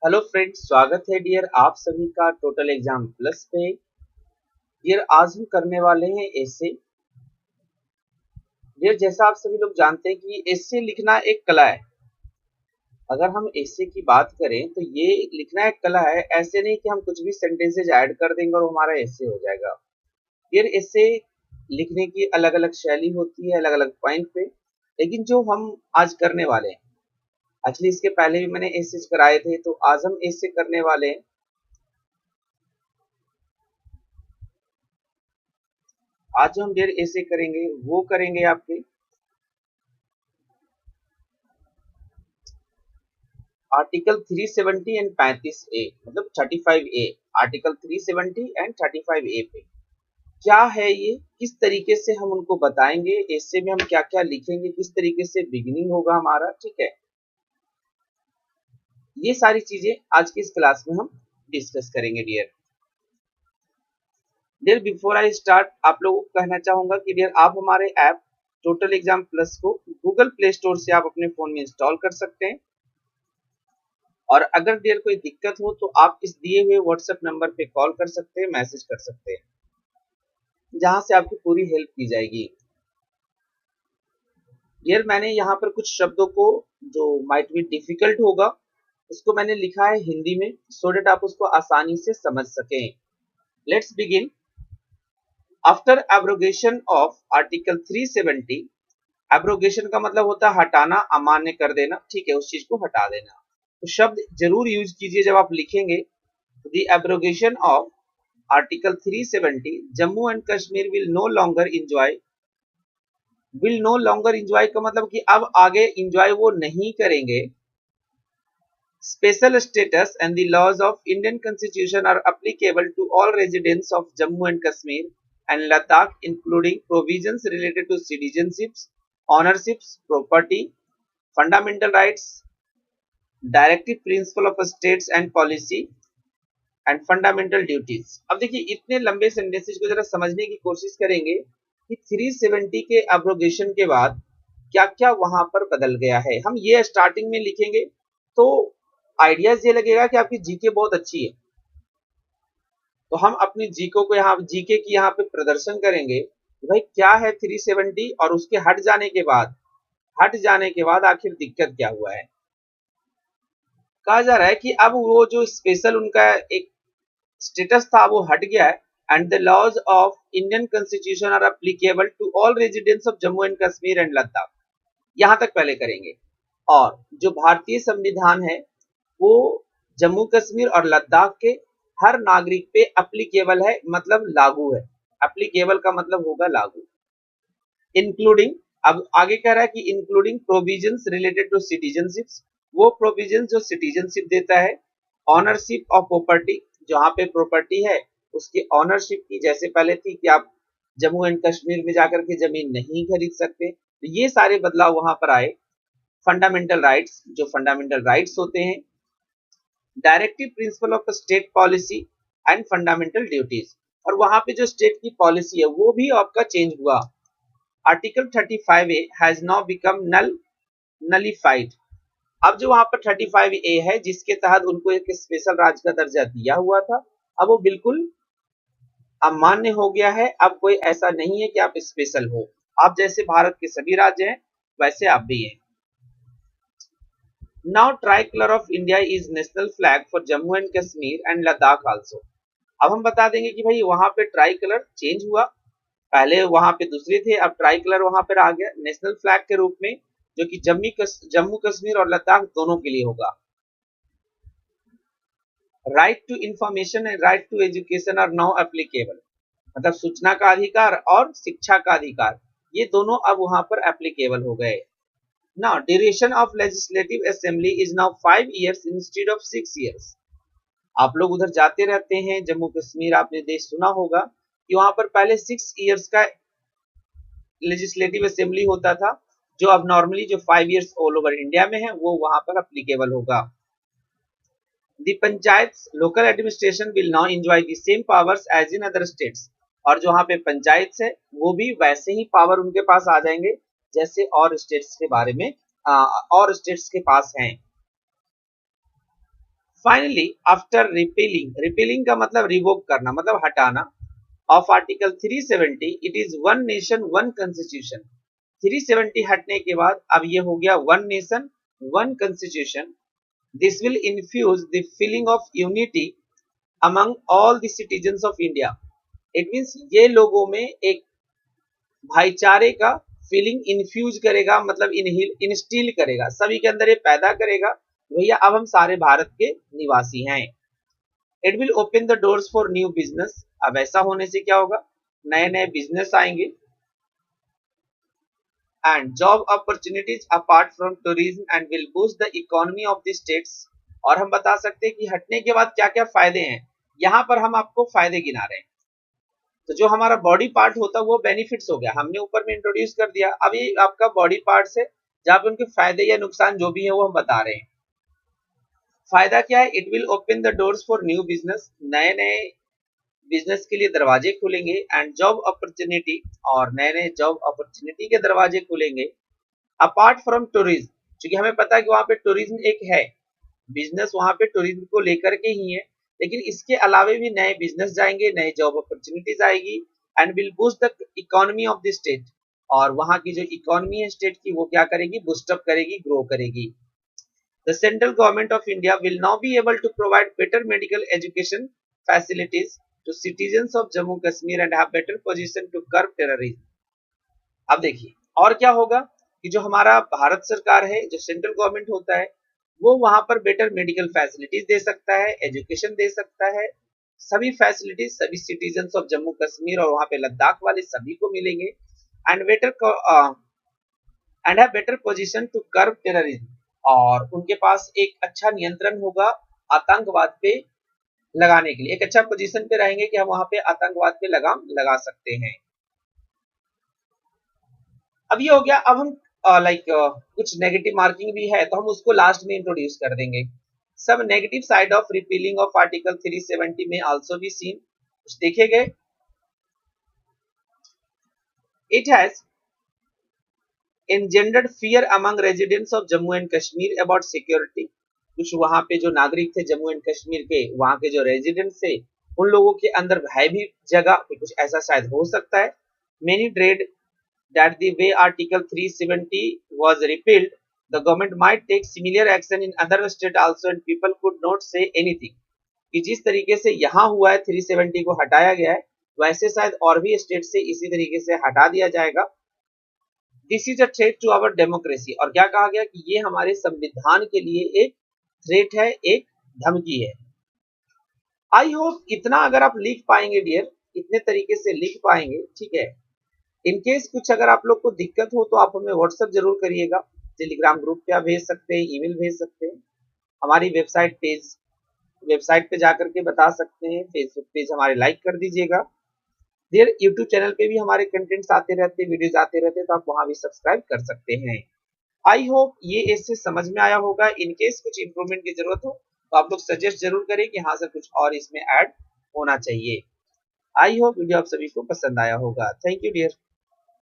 Hello friends, स्वागत है dear आप सभी का टोटल एग्जाम प्लस पे। डियर आज हम करने वाले हैं एसे। डियर जैसा आप सभी लोग जानते हैं कि एसे लिखना एक कला है। अगर हम एसे की बात करें तो ये लिखना एक कला है, ऐसे नहीं कि हम कुछ भी सेंटेंसेज ऐड कर देंगे और हमारा एसे हो जाएगा। डियर एसे लिखने की अलग अलग शैली होती है, अलग अलग पॉइंट पे। लेकिन जो हम आज करने वाले हैं, एक्चुअली इसके पहले भी मैंने एसे कराए थे, तो आज हम एसे करने वाले हैं। आज जो हम डियर ऐसे करेंगे वो करेंगे आपके आर्टिकल 370 एंड 35A, मतलब 35A। आर्टिकल 370 एंड 35A पे क्या है, ये किस तरीके से हम उनको बताएंगे, ऐसे में हम क्या क्या लिखेंगे, किस तरीके से बिगिनिंग होगा हमारा, ठीक है। ये सारी चीजें आज की इस क्लास में हम डिस्कस करेंगे dear. Dear before I start आप लोगों को कहना चाहूंगा कि डियर आप हमारे ऐप टोटल एग्जाम प्लस को गूगल प्ले स्टोर से आप अपने फोन में इंस्टॉल कर सकते हैं। और अगर डियर कोई दिक्कत हो तो आप इस दिए हुए व्हाट्सएप नंबर पे कॉल कर सकते हैं, मैसेज कर सकते हैं, जहां से आपकी पूरी हेल्प की जाएगी। डियर मैंने यहाँ पर कुछ शब्दों को जो माइट बी डिफिकल्ट होगा उसको मैंने लिखा है हिंदी में, सो डेट आप उसको आसानी से समझ सकें। Let's begin. After abrogation of article 370, abrogation का मतलब होता है हटाना, अमान्य कर देना, ठीक है, उस चीज को हटा देना। तो शब्द जरूर यूज कीजिए जब आप लिखेंगे। The abrogation of article 370, Jammu and Kashmir will no longer enjoy का मतलब कि अब आगे इंजॉय वो नहीं करेंगे। Special status and the laws of Indian constitution are applicable to all residents of Jammu and Kashmir and Ladakh including provisions related to citizenships, ownerships, property, fundamental rights, directive principle of states and policy and fundamental duties. अब देखिए इतने लंबे sentences को जरा समझने की कोशिश करेंगे कि 370 के एब्रोगेशन के बाद क्या क्या वहां पर बदल गया है। हम ये स्टार्टिंग में लिखेंगे तो आइडियाज ये लगेगा कि आपकी जीके बहुत अच्छी है। तो हम अपनी जीको को यहाँ जीके की यहाँ पे प्रदर्शन करेंगे कि भाई क्या है 370 और उसके हट जाने के बाद आखिर दिक्कत क्या हुआ है। कहा जा रहा है कि अब वो जो स्पेशल उनका एक स्टेटस था वो हट गया है। And the laws of Indian constitution are applicable to all residents of Jammu and Kashmir and Ladakh, यहां तक पहले करेंगे। और जो भारतीय संविधान है वो जम्मू कश्मीर और लद्दाख के हर नागरिक पे एप्लीकेबल है, मतलब लागू है। एप्लीकेबल का मतलब होगा लागू। इंक्लूडिंग, अब आगे कह रहा है कि including provisions related to citizenship, वो प्रोविजन जो सिटीजनशिप देता है। ऑनरशिप ऑफ प्रॉपर्टी, जहां पे प्रॉपर्टी है उसकी ऑनरशिप की जैसे पहले थी कि आप जम्मू एंड कश्मीर में जाकर के जमीन नहीं खरीद सकते, तो ये सारे बदलाव वहां पर आए। फंडामेंटल राइट्स, जो फंडामेंटल राइट्स होते हैं। Directive principle of state policy and fundamental duties, और वहां पे जो स्टेट की पॉलिसी है वो भी आपका चेंज हुआ। Article 35A has now become nullified. अब जो वहां पर 35A है जिसके तहत उनको एक स्पेशल राज्य का दर्जा दिया हुआ था, अब वो बिल्कुल अमान्य हो गया है। अब कोई ऐसा नहीं है कि आप स्पेशल हो, आप जैसे भारत के सभी राज्य हैं वैसे आप भी हैं। Now try colour of India is national flag for Jammu and Kashmir and Ladakh also. अब हम बता देंगे कि भाई वहां पे ट्राई कलर चेंज हुआ, पहले वहां पे दूसरे थे, अब ट्राई कलर वहां पर आ गया नेशनल फ्लैग के रूप में, जो कि जम्मू कश्मीर और लद्दाख दोनों के लिए होगा। Right to information and right to education are now applicable, मतलब सूचना का अधिकार और शिक्षा का अधिकार, ये दोनों अब वहां पर एप्लीकेबल हो गए। Now duration of legislative assembly is now 5 years instead of 6 years। आप लोग उधर जाते रहते हैं जम्मू कश्मीर, आपने देश सुना होगा कि वहां पर पहले 6 years का लेजिस्लेटिव असेंबली होता था, जो अब नॉर्मली जो 5 years ऑल ओवर इंडिया में है वो वहां पर एप्लीकेबल होगा। The panchayat local administration will now enjoy the same powers as in other states, और जो वहां पे पंचायत है वो भी वैसे ही पावर उनके पास आ जाएंगे जैसे और स्टेट्स के बारे में और स्टेट्स के पास हैं। फाइनली आफ्टर रिपीलिंग का मतलब रिवोक करना, मतलब हटाना, of article 370 it is one nation one constitution. 370 हटने के बाद अब ये हो गया one nation one constitution. This will infuse the feeling of unity among all the citizens of India. It means ये लोगों में एक भाईचारे का फीलिंग इन्फ्यूज करेगा, मतलब इंस्टिल करेगा, सभी के अंदर ये पैदा करेगा, भैया अब हम सारे भारत के निवासी हैं। It will open the doors for new business. अब ऐसा होने से क्या होगा, नए नए बिजनेस आएंगे, and job opportunities apart from tourism and will boost the economy of the states. और हम बता सकते हैं कि हटने के बाद क्या क्या फायदे हैं, यहाँ पर हम आपको फायदे गिना रहे हैं। तो जो हमारा बॉडी पार्ट होता है वो बेनिफिट्स हो गया, हमने ऊपर में इंट्रोड्यूस कर दिया। अब ये आपका बॉडी पार्ट है जहाँ पे उनके फायदे या नुकसान जो भी है वो हम बता रहे हैं। फायदा क्या है, it will open the doors for new business, नए नए बिजनेस के लिए दरवाजे खुलेंगे, एंड जॉब अपॉर्चुनिटी, और नए नए जॉब अपॉर्चुनिटी के दरवाजे खुलेंगे। अपार्ट फ्रॉम टूरिज्म, क्योंकि हमें पता है कि वहां पे टूरिज्म एक है, बिजनेस वहां पे टूरिज्म को लेकर के ही है, लेकिन इसके अलावे भी नए बिजनेस जाएंगे, नए जॉब अपॉर्चुनिटीज आएगी, and will boost the economy of the state. और वहां की जो इकोनॉमी है स्टेट की वो क्या करेगी, बूस्टअप करेगी, ग्रो करेगी। The central government of India will now be able to provide better medical education facilities to citizens of Jammu Kashmir and have better position to curb terrorism। अब देखिए और क्या होगा कि जो हमारा भारत सरकार है, जो सेंट्रल गवर्नमेंट होता है, वो वहां पर बेटर मेडिकल फैसिलिटीज दे सकता है, एजुकेशन दे सकता है, सभी फैसिलिटीज सभी सिटीजन्स ऑफ जम्मू कश्मीर और वहां पे लद्दाख वाले सभी को मिलेंगे, and have better position to curb terrorism. और उनके पास एक अच्छा नियंत्रण होगा आतंकवाद पे लगाने के लिए, एक अच्छा पोजीशन पे रहेंगे कि हम वहां पे आतंकवाद पे लगाम लगा सकते हैं। अब ये हो गया। अब हम कुछ नेगेटिव मार्किंग भी है तो हम उसको लास्ट में इंट्रोड्यूस कर देंगे। सब negative side of repealing of article 370 में आल्सो भी सीन कुछ देखे गए। It has engendered fear among residents of Jammu and Kashmir about security। कुछ वहां पे जो नागरिक थे जम्मू एंड कश्मीर के, वहां के जो रेजिडेंट्स थे, उन लोगों के अंदर भय भी जगा कि कुछ ऐसा शायद हो सकता है। Many dread that the way Article 370 was repealed, the government might take similar action in other states also and people could not say anything। कि जिस तरीके से यहाँ हुआ है 370 को हटाया गया है, वैसे शायद और भी स्टेट से इसी तरीके से हटा दिया जाएगा। This is a threat to our democracy. और क्या कहा गया कि ये हमारे संविधान के लिए एक थ्रेट है, एक धमकी है। आई होप इतना अगर आप लिख पाएंगे डियर, इतने तरीके से लिख पाएंगे, ठीक है। इनकेस कुछ अगर आप लोग को दिक्कत हो तो आप हमें व्हाट्सएप जरूर करिएगा, टेलीग्राम ग्रुप पे आप भेज सकते हैं, ईमेल भेज सकते हैं, हमारी वेबसाइट पे जाकर के बता सकते हैं, फेसबुक पेज हमारे लाइक कर दीजिएगा। फिर यूट्यूब चैनल पे भी हमारे कंटेंट्स आते रहते, वीडियोज आते रहते, तो आप वहां भी सब्सक्राइब कर सकते हैं। आई होप ये इससे समझ में आया होगा। इनकेस कुछ इंप्रूवमेंट की जरूरत हो तो आप लोग सजेस्ट जरूर करें कि हाँ सर कुछ और इसमें ऐड होना चाहिए। आई होप वीडियो आप सभी को पसंद आया होगा। Thank you dear.